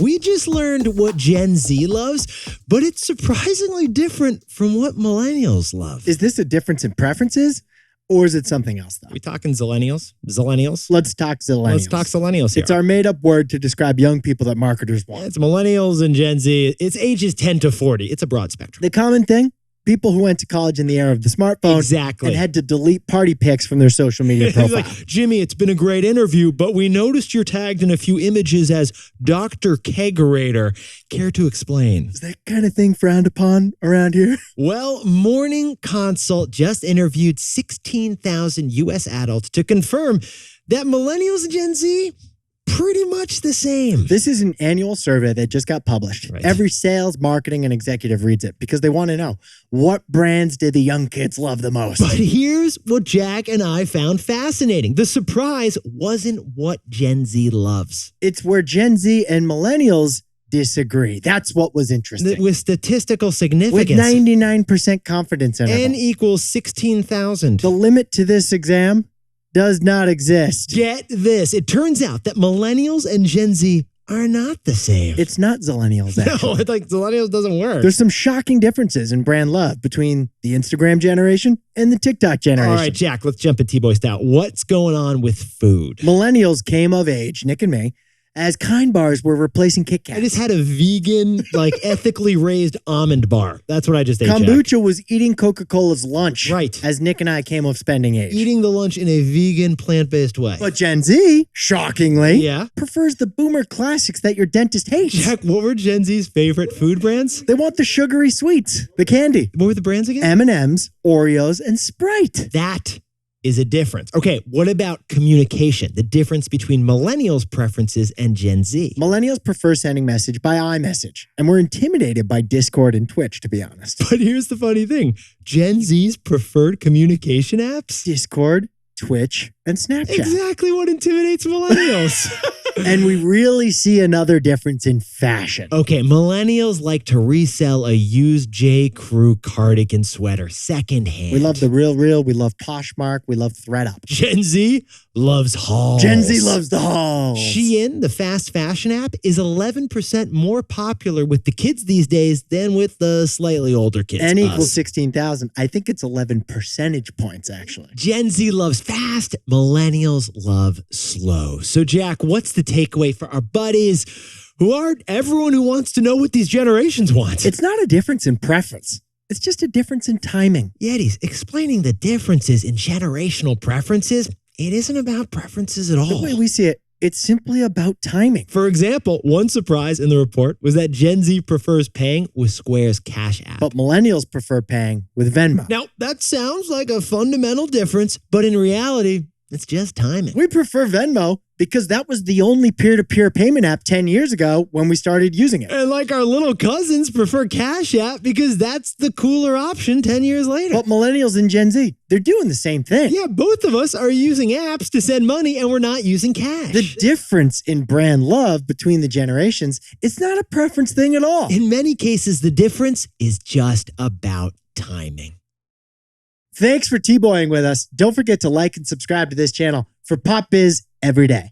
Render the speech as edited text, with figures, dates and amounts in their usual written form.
We just learned what Gen Z loves, but it's surprisingly different from what millennials love. Is this a difference in preferences, or is it something else, though? We talking zillennials? Zillennials? Let's talk zillennials. Let's talk zillennials here. It's our made-up word to describe young people that marketers want. It's millennials and Gen Z. It's ages 10 to 40. It's a broad spectrum. The common thing? People who went to college in the era of the smartphone Exactly. and had to delete party pics from their social media profile. Like, Jimmy, it's been a great interview, but we noticed you're tagged in a few images as Dr. Kegerator. Care to explain? Is that kind of thing frowned upon around here? Well, Morning Consult just interviewed 16,000 U.S. adults to confirm that millennials and Gen Z pretty much the same. This is an annual survey that just got published. Right. Every sales, marketing, and executive reads it because they want to know, what brands did the young kids love the most? But here's what Jack and I found fascinating. The surprise wasn't what Gen Z loves. It's where Gen Z and millennials disagree. That's what was interesting. With statistical With significance. 99% confidence interval. N equals 16,000. The limit to this exam does not exist. Get this. It turns out that millennials and Gen Z are not the same. It's not zillennials, actually. No, it's like millennials doesn't work. There's some shocking differences in brand love between the Instagram generation and the TikTok generation. All right, Jack, let's jump at T-Boy style. What's going on with food? Millennials came of age, Nick and me, as Kind bars were replacing Kit Kats. I just had a vegan, ethically raised almond bar. That's what I just ate, Jack. Kombucha was eating Coca-Cola's lunch. Right. As Nick and I came of spending age. Eating the lunch in a vegan, plant-based way. But Gen Z, shockingly, Yeah? prefers the boomer classics that your dentist hates. Jack, what were Gen Z's favorite food brands? They want the sugary sweets, the candy, What were the brands again? M&M's, Oreos, and Sprite. That is a difference. Okay, what about communication? The difference between millennials' preferences and Gen Z. Millennials prefer sending message by iMessage, and we're intimidated by Discord and Twitch, to be honest. But here's the funny thing. Gen Z's preferred communication apps? Discord, Twitch, and Snapchat. Exactly what intimidates millennials. And we really see another difference in fashion. Okay, millennials like to resell a used J. Crew cardigan sweater secondhand. We love the Real. We love Poshmark. We love ThredUp. Gen Z loves hauls. Gen Z loves the hauls. Shein, the fast fashion app, is 11% more popular with the kids these days than with the slightly older kids. N us. equals 16,000. I think it's 11 percentage points, actually. Gen Z loves fast. Millennials love slow. So, Jack, what's the takeaway for our buddies who aren't everyone who wants to know what these generations want? It's not a difference in preference. It's just a difference in timing. Yetis, explaining the differences in generational preferences, it isn't about preferences at all. The way we see it, it's simply about timing. For example, one surprise in the report was that Gen Z prefers paying with Square's Cash App. But millennials prefer paying with Venmo. Now, that sounds like a fundamental difference, but in reality, it's just timing. We prefer Venmo because that was the only peer-to-peer payment app 10 years ago when we started using it. And like our little cousins prefer Cash App because that's the cooler option 10 years later. But millennials and Gen Z, they're doing the same thing. Yeah, both of us are using apps to send money and we're not using cash. The difference in brand love between the generations is not a preference thing at all. In many cases, the difference is just about timing. Thanks for T-boying with us. Don't forget to like and subscribe to this channel for Pop Biz every day.